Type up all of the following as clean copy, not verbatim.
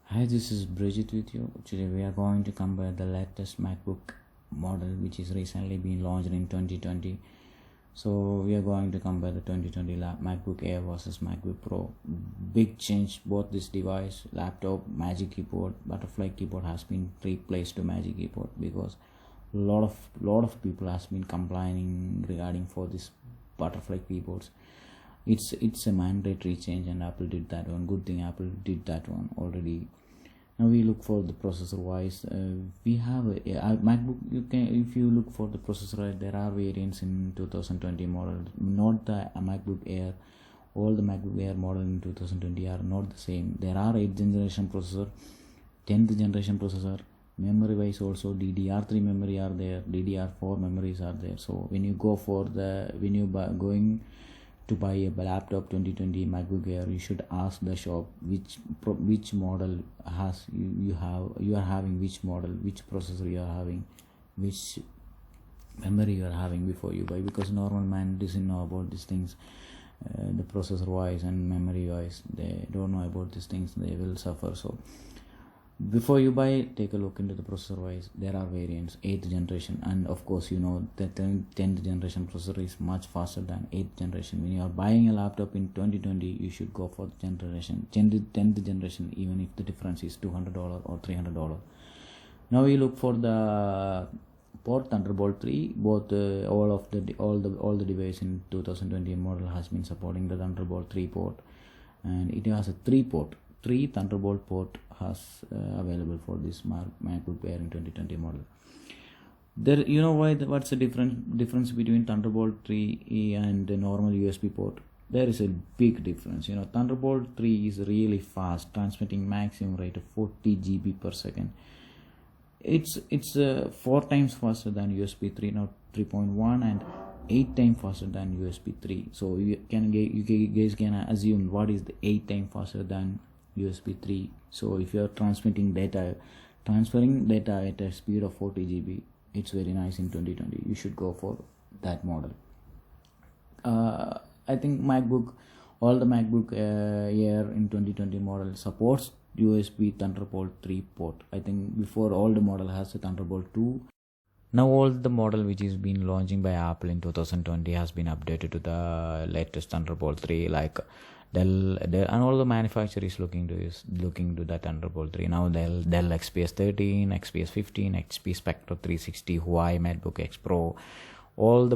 Hi, this is Bridget with you. Today we are going to compare the latest MacBook model which is recently been launched in 2020. So we are going to compare the 2020 MacBook Air versus MacBook Pro. Big change both this device, laptop, Magic Keyboard, butterfly keyboard has been replaced to Magic Keyboard because lot of people has been complaining regarding for this butterfly keyboards. It's a mandatory change and Apple did that one. Good thing Apple did that one already. Now we look for the processor wise. We have a MacBook. You can, if you look for the processor, there are variants in 2020 model, not the MacBook Air. All the MacBook Air model in 2020 are not the same. There are 8th generation processor, 10th generation processor. Memory wise also DDR3 memory are there, DDR4 memories are there. So when you go for the going to buy a laptop 2020 MacBook Air, you should ask the shop which model has you are having, which model, which processor you are having, which memory you are having before you buy, because normal man doesn't know about these things. The processor wise and memory wise, they don't know about these things, they will suffer. So before you buy, take a look into the processor wise. There are variants, 8th generation, and of course you know that 10th generation processor is much faster than 8th generation. When you are buying a laptop in 2020, you should go for the 10th generation, even if the difference is $200 or $300. Now we look for the port Thunderbolt 3. Both all the device in 2020 model has been supporting the Thunderbolt 3 port, and it has a 3 Thunderbolt port has available for this MacBook Air in 2020 model. There, you know what's the difference between Thunderbolt 3 and the normal USB port? There is a big difference. You know, Thunderbolt 3 is really fast, transmitting maximum rate of 40 GB per second. It's 4 times faster than USB 3, now 3.1, and 8 times faster than USB 3. So you guys can assume what is the 8 times faster than USB 3. So if you are transferring data at a speed of 40 GB, it's very nice in 2020. You should go for that model. I think all the MacBook Air in 2020 model supports USB Thunderbolt 3 port. I think before all the model has a Thunderbolt 2. Now all the model which is been launching by Apple in 2020 has been updated to the latest Thunderbolt 3, like Dell and all the manufacturers looking to that Thunderbolt 3. Now Dell XPS 13, XPS 15, XP Spectre 360, Huawei MacBook X Pro, all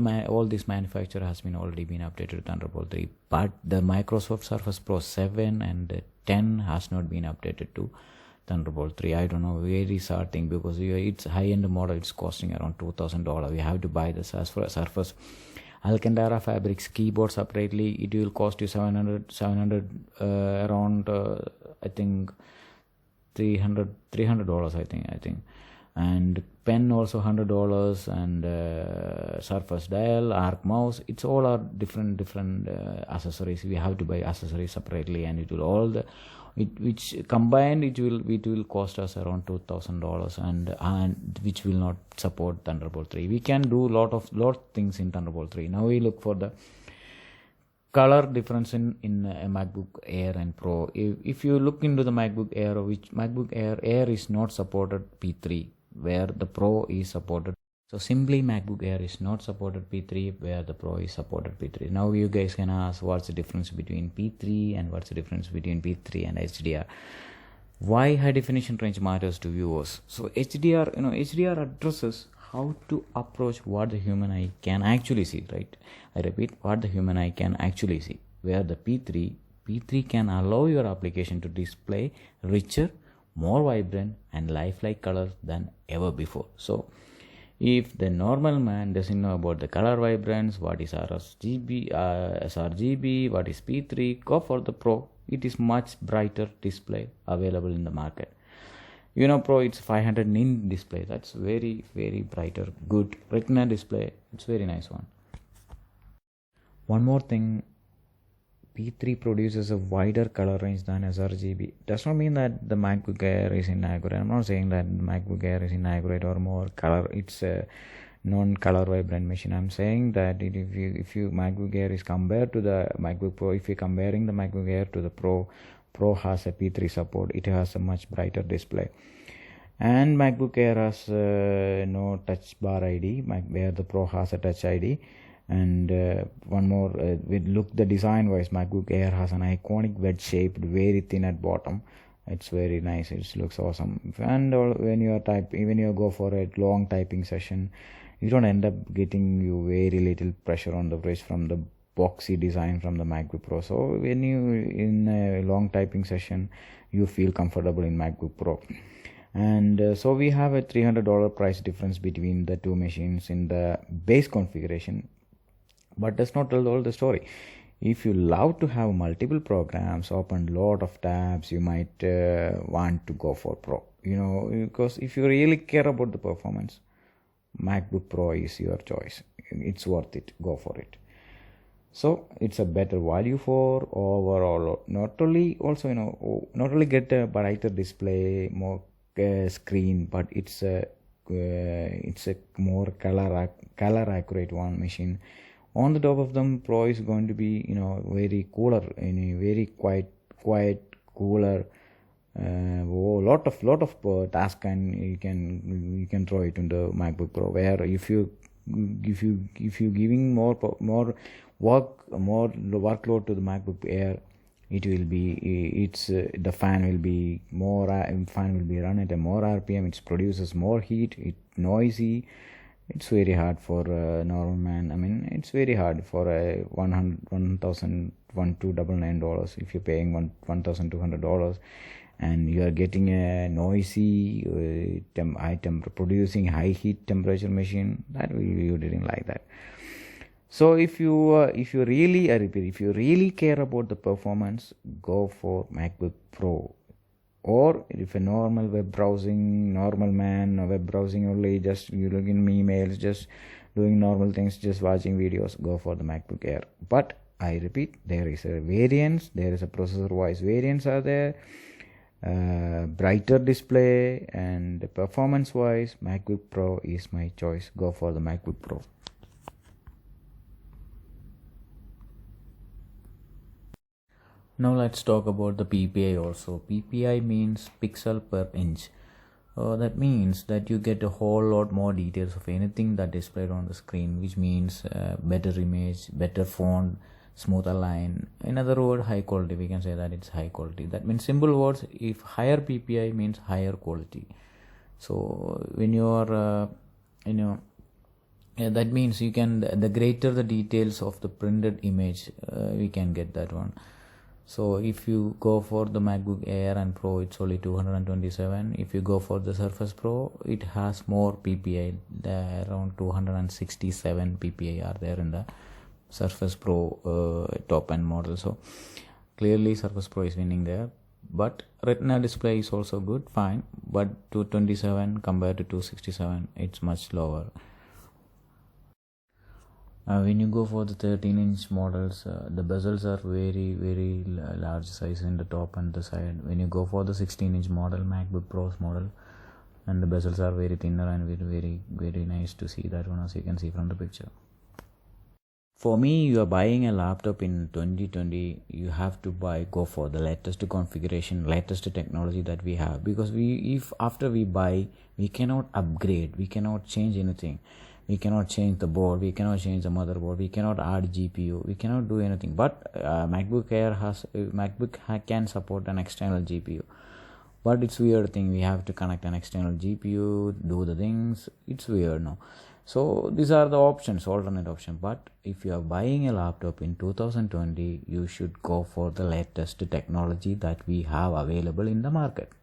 this manufacturer has been already been updated to Thunderbolt 3, but the Microsoft Surface Pro 7 and 10 has not been updated to Thunderbolt 3. I don't know, very sad thing, because it's high-end model. It's costing around $2,000. We have to buy the Surface Alcantara Fabrics keyboard separately. It will cost you $700 around I think $300 I think, and pen also $100, and Surface dial, arc mouse, it's all are different accessories. We have to buy accessories separately, and it will which combined it will cost us around $2,000, and which will not support Thunderbolt 3. We can do lot things in Thunderbolt 3. Now we look for the color difference in a MacBook Air and Pro. If you look into the MacBook Air, which MacBook Air is not supported P3, where the Pro is supported. So simply MacBook Air is not supported P3, where the Pro is supported P3. Now you guys can ask, what's the difference between P3 and what's the difference between P3 and HDR? Why high definition range matters to viewers? So HDR addresses how to approach what the human eye can actually see, right? I repeat, what the human eye can actually see. Where the P3 can allow your application to display richer, more vibrant and lifelike colors than ever before. So if the normal man doesn't know about the color vibrance, what is sRGB, what is P3, go for the Pro. It is much brighter display available in the market. You know, Pro, it's 500 nit display. That's very, very brighter, good retina display. It's very nice one. One more thing, P3 produces a wider color range than sRGB. Does not mean that the MacBook Air is inaccurate. I'm not saying that MacBook Air is inaccurate or more color. It's a non-color vibrant machine. I'm saying that if you MacBook Air is compared to the MacBook Pro, if you're comparing the MacBook Air to the Pro, Pro has a P3 support. It has a much brighter display. And MacBook Air has no touch bar ID, where the Pro has a touch ID. And one more, with look the design wise, MacBook Air has an iconic wedge shaped, very thin at bottom. It's very nice. It looks awesome. And when you are when you go for a long typing session, you don't end up getting very little pressure on the wrist from the boxy design from the MacBook Pro. So when you in a long typing session, you feel comfortable in MacBook Pro. And so we have a $300 price difference between the two machines in the base configuration, but that's not all the story. If you love to have multiple programs, open lot of tabs, you might want to go for Pro, because if you really care about the performance, MacBook Pro is your choice. It's worth it. Go for it. So it's a better value for overall. Not only get a brighter display, more screen, but it's a more color accurate one machine. On the top of them, Pro is going to be very cooler, very quiet cooler. Lot of task, and you can throw it into MacBook Pro. Where if you giving more workload to the MacBook Air, it will be the fan will be run at a more RPM. It produces more heat. It's noisy. It's very hard for a normal man. I mean, it's very hard for a $1,299 if you're paying $1,200 and you are getting a noisy producing high heat temperature machine. That you didn't like that. So if you really care about the performance, go for MacBook Pro. Or if a normal web browsing only, just you look in emails, just doing normal things, just watching videos, go for the MacBook Air. But I repeat, there is a variance, there is a processor wise variance are there, brighter display, and performance wise, MacBook Pro is my choice. Go for the MacBook Pro. Now let's talk about the PPI also. PPI means pixel per inch. That means that you get a whole lot more details of anything that is displayed on the screen, which means better image, better font, smoother line. In other words, high quality. We can say that it's high quality. That means simple words, if higher PPI means higher quality. So when you are, that means you can, the greater the details of the printed image, we can get that one. So if you go for the MacBook Air and Pro, it's only 227. If you go for the Surface Pro, it has more PPI. Around 267 PPI are there in the Surface Pro top end model. So clearly Surface Pro is winning there. But Retina display is also good, fine. But 227 compared to 267, it's much lower. When you go for the 13-inch models, the bezels are very, very large size in the top and the side. When you go for the 16-inch model, MacBook Pro's model, and the bezels are very thinner and very, very, very nice to see that one, as you can see from the picture. For me, you are buying a laptop in 2020, you have to go for the latest configuration, latest technology that we have. Because if after we buy, we cannot upgrade, we cannot change anything. We cannot change the board, we cannot change the motherboard, we cannot add GPU, we cannot do anything. But MacBook Air can support an external GPU. But it's weird thing, we have to connect an external GPU, do the things, it's weird now. So these are the options, alternate option. But if you are buying a laptop in 2020, you should go for the latest technology that we have available in the market.